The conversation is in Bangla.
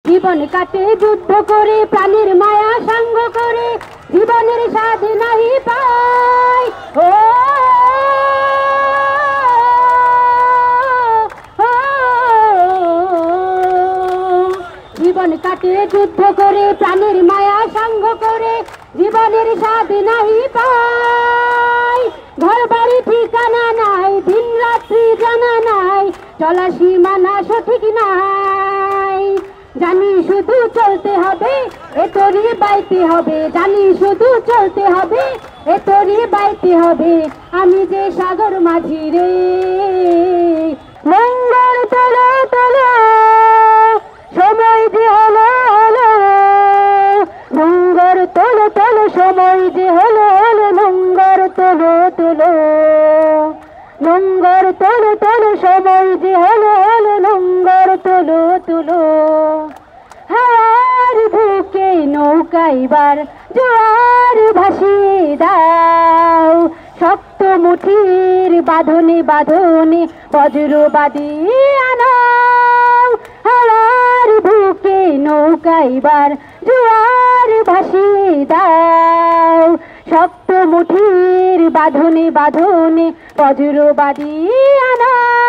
জীবন কাটে যুদ্ধ করে প্রাণীর মায়া সাঙ্গ করে জীবনের স্বাদ নাহি পাই ও জীবন কাটে যুদ্ধ করে প্রাণীর মায়া সাঙ্গ করে জীবনের স্বাদ নাহি পাই ঘর বাড়ি ঠিকানা নাই দিন রাত্রি জানা নাই চলা সীমানা সঠিক নাই জানি শুধু চলতে হবে এ তোরই বাইতে হবে জানি শুধু চলতে হবে এ তোরই বাইতে হবে আমি যে সাগর মাঝি রে মঙ্গল তোলো তোলো সময় যে হলো হলো নোংর তোলো তোলো সময় যে হলো হলো নোংর তোলো তোলো নোংর তোলো তোলো সময় যে হলো হলো নোংর তোলো তোলো হাওয়ার বুকে নৌকা এবার জোয়ার ভাসিয়ে দাও শক্ত মুঠির বাঁধনে বাঁধনে বজ্র বাঁধিয়ে আনাও হাওয়ার বুকে নৌকা এবার জোয়ার ভাসিয়ে দাও শক্ত মুঠির বাঁধনে বাঁধনে বজ্র বাঁধিয়ে আনাও